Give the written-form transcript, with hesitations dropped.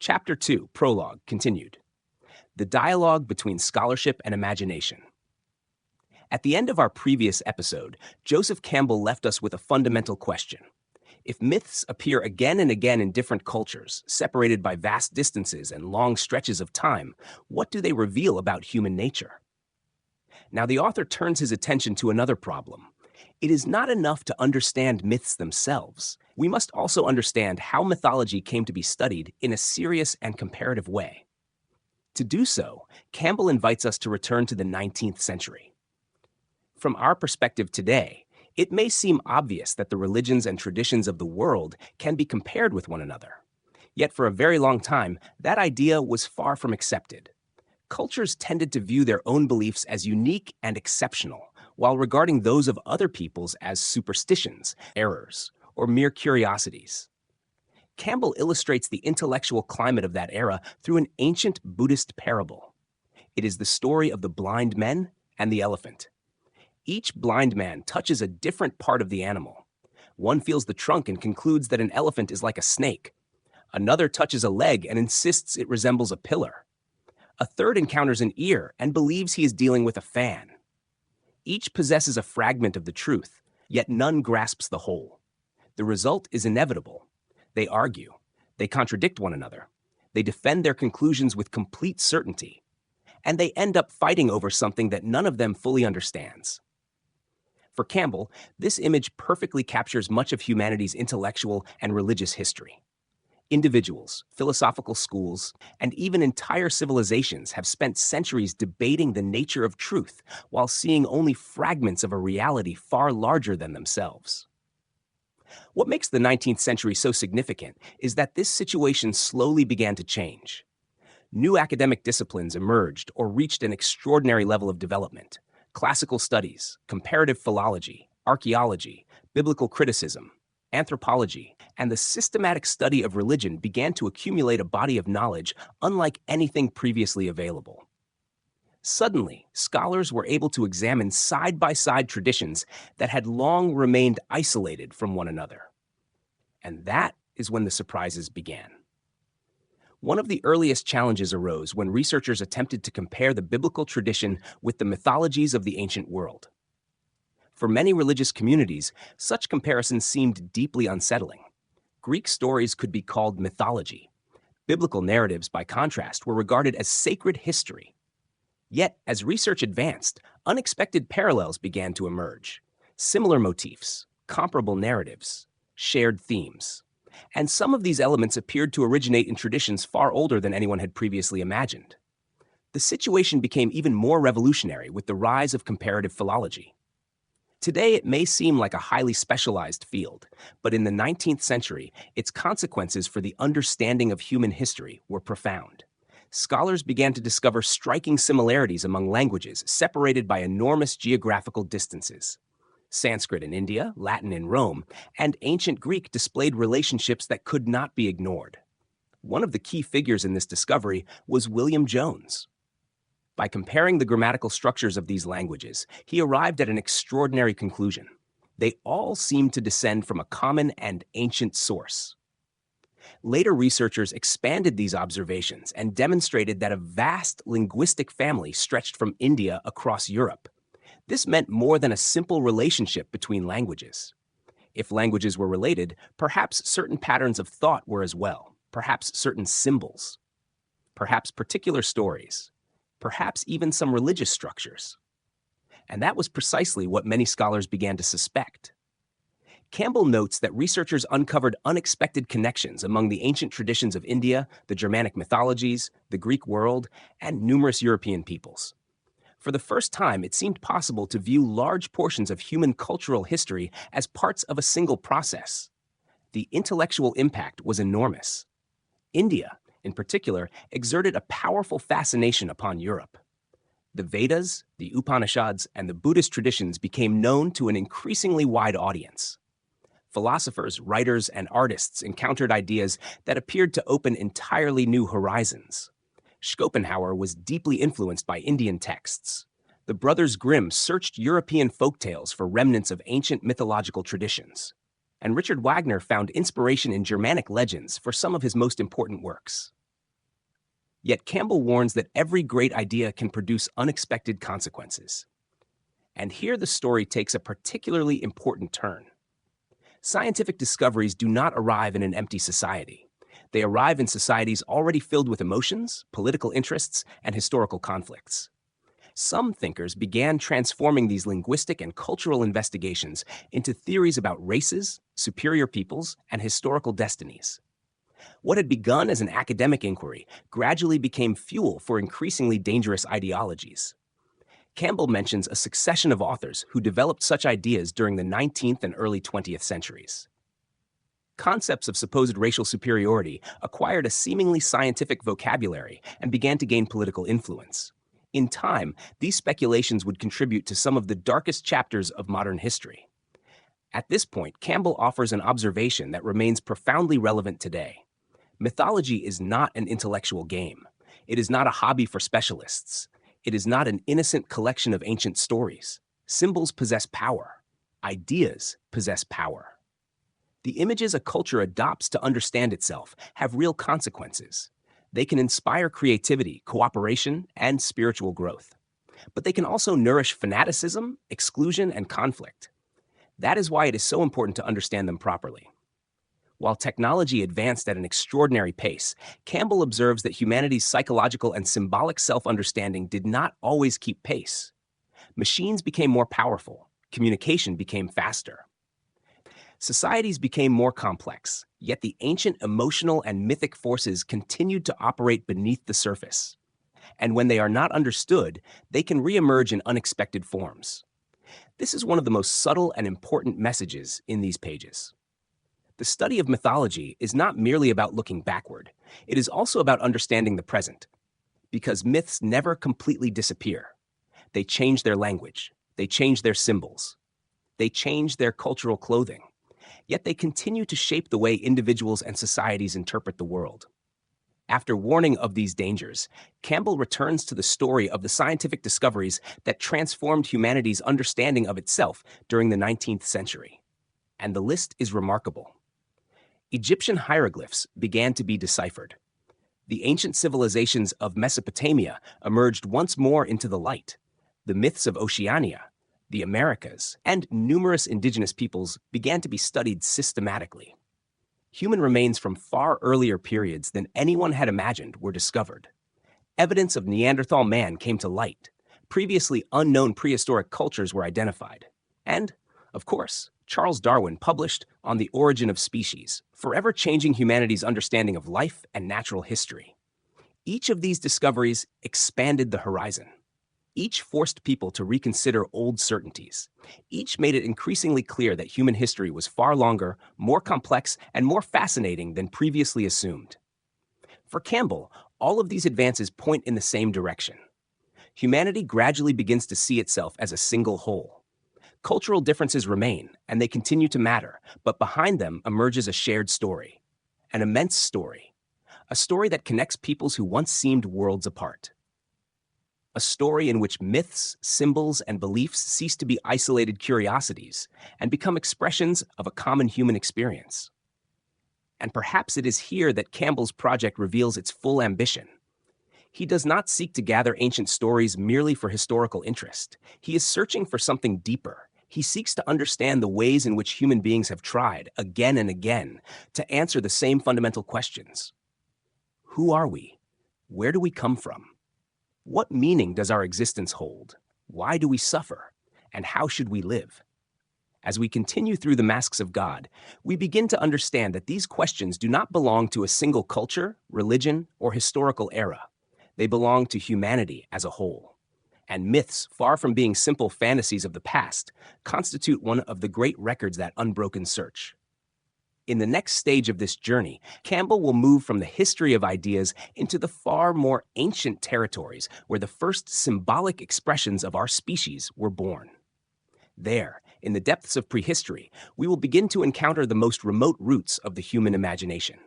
Chapter 2, Prologue, continued. The dialogue between scholarship and imagination. At the end of our previous episode, Joseph Campbell left us with a fundamental question. If myths appear again and again in different cultures, separated by vast distances and long stretches of time, what do they reveal about human nature? Now the author turns his attention to another problem. It is not enough to understand myths themselves. We must also understand how mythology came to be studied in a serious and comparative way. To do so, Campbell invites us to return to the 19th century. From our perspective today, it may seem obvious that the religions and traditions of the world can be compared with one another. Yet for a very long time, that idea was far from accepted. Cultures tended to view their own beliefs as unique and exceptional, while regarding those of other peoples as superstitions, errors, or mere curiosities. Campbell illustrates the intellectual climate of that era through an ancient Buddhist parable. It is the story of the blind men and the elephant. Each blind man touches a different part of the animal. One feels the trunk and concludes that an elephant is like a snake. Another touches a leg and insists it resembles a pillar. A third encounters an ear and believes he is dealing with a fan. Each possesses a fragment of the truth, yet none grasps the whole. The result is inevitable. They argue. They contradict one another. They defend their conclusions with complete certainty. And they end up fighting over something that none of them fully understands. For Campbell, this image perfectly captures much of humanity's intellectual and religious history. Individuals, philosophical schools, and even entire civilizations have spent centuries debating the nature of truth while seeing only fragments of a reality far larger than themselves. What makes the 19th century so significant is that this situation slowly began to change. New academic disciplines emerged or reached an extraordinary level of development. Classical studies, comparative philology, archaeology, biblical criticism, anthropology, and the systematic study of religion began to accumulate a body of knowledge unlike anything previously available. Suddenly, scholars were able to examine side-by-side traditions that had long remained isolated from one another. And that is when the surprises began. One of the earliest challenges arose when researchers attempted to compare the biblical tradition with the mythologies of the ancient world. For many religious communities, such comparisons seemed deeply unsettling. Greek stories could be called mythology. Biblical narratives, by contrast, were regarded as sacred history. Yet, as research advanced, unexpected parallels began to emerge. Similar motifs, comparable narratives, shared themes. And some of these elements appeared to originate in traditions far older than anyone had previously imagined. The situation became even more revolutionary with the rise of comparative philology. Today, it may seem like a highly specialized field, but in the 19th century, its consequences for the understanding of human history were profound. Scholars began to discover striking similarities among languages separated by enormous geographical distances. Sanskrit in India, Latin in Rome, and ancient Greek displayed relationships that could not be ignored. One of the key figures in this discovery was William Jones. By comparing the grammatical structures of these languages, he arrived at an extraordinary conclusion. They all seemed to descend from a common and ancient source. Later researchers expanded these observations and demonstrated that a vast linguistic family stretched from India across Europe. This meant more than a simple relationship between languages. If languages were related, perhaps certain patterns of thought were as well, perhaps certain symbols, perhaps particular stories, perhaps even some religious structures. And that was precisely what many scholars began to suspect. Campbell notes that researchers uncovered unexpected connections among the ancient traditions of India, the Germanic mythologies, the Greek world, and numerous European peoples. For the first time, it seemed possible to view large portions of human cultural history as parts of a single process. The intellectual impact was enormous. India, in particular, exerted a powerful fascination upon Europe. The Vedas, the Upanishads, and the Buddhist traditions became known to an increasingly wide audience. Philosophers, writers, and artists encountered ideas that appeared to open entirely new horizons. Schopenhauer was deeply influenced by Indian texts. The brothers Grimm searched European folktales for remnants of ancient mythological traditions. And Richard Wagner found inspiration in Germanic legends for some of his most important works. Yet Campbell warns that every great idea can produce unexpected consequences. And here the story takes a particularly important turn. Scientific discoveries do not arrive in an empty society. They arrive in societies already filled with emotions, political interests, and historical conflicts. Some thinkers began transforming these linguistic and cultural investigations into theories about races, superior peoples, and historical destinies. What had begun as an academic inquiry gradually became fuel for increasingly dangerous ideologies. Campbell mentions a succession of authors who developed such ideas during the 19th and early 20th centuries. Concepts of supposed racial superiority acquired a seemingly scientific vocabulary and began to gain political influence. In time, these speculations would contribute to some of the darkest chapters of modern history. At this point, Campbell offers an observation that remains profoundly relevant today. Mythology is not an intellectual game. It is not a hobby for specialists. It is not an innocent collection of ancient stories. Symbols possess power. Ideas possess power. The images a culture adopts to understand itself have real consequences. They can inspire creativity, cooperation, and spiritual growth. But they can also nourish fanaticism, exclusion, and conflict. That is why it is so important to understand them properly. While technology advanced at an extraordinary pace, Campbell observes that humanity's psychological and symbolic self-understanding did not always keep pace. Machines became more powerful. Communication became faster. Societies became more complex, yet the ancient emotional and mythic forces continued to operate beneath the surface. And when they are not understood, they can reemerge in unexpected forms. This is one of the most subtle and important messages in these pages. The study of mythology is not merely about looking backward. It is also about understanding the present. Because myths never completely disappear. They change their language. They change their symbols. They change their cultural clothing. Yet they continue to shape the way individuals and societies interpret the world. After warning of these dangers, Campbell returns to the story of the scientific discoveries that transformed humanity's understanding of itself during the 19th century. And the list is remarkable. Egyptian hieroglyphs began to be deciphered. The ancient civilizations of Mesopotamia emerged once more into the light. The myths of Oceania, the Americas, and numerous indigenous peoples began to be studied systematically. Human remains from far earlier periods than anyone had imagined were discovered. Evidence of Neanderthal man came to light. Previously unknown prehistoric cultures were identified. And, of course, Charles Darwin published On the Origin of Species, forever changing humanity's understanding of life and natural history. Each of these discoveries expanded the horizon. Each forced people to reconsider old certainties. Each made it increasingly clear that human history was far longer, more complex, and more fascinating than previously assumed. For Campbell, all of these advances point in the same direction. Humanity gradually begins to see itself as a single whole. Cultural differences remain, and they continue to matter, but behind them emerges a shared story. An immense story. A story that connects peoples who once seemed worlds apart. A story in which myths, symbols, and beliefs cease to be isolated curiosities and become expressions of a common human experience. And perhaps it is here that Campbell's project reveals its full ambition. He does not seek to gather ancient stories merely for historical interest. He is searching for something deeper. He seeks to understand the ways in which human beings have tried, again and again, to answer the same fundamental questions. Who are we? Where do we come from? What meaning does our existence hold? Why do we suffer? And how should we live? As we continue through the Masks of God, we begin to understand that these questions do not belong to a single culture, religion, or historical era. They belong to humanity as a whole. And myths, far from being simple fantasies of the past, constitute one of the great records that unbroken search. In the next stage of this journey, Campbell will move from the history of ideas into the far more ancient territories where the first symbolic expressions of our species were born. There, in the depths of prehistory, we will begin to encounter the most remote roots of the human imagination.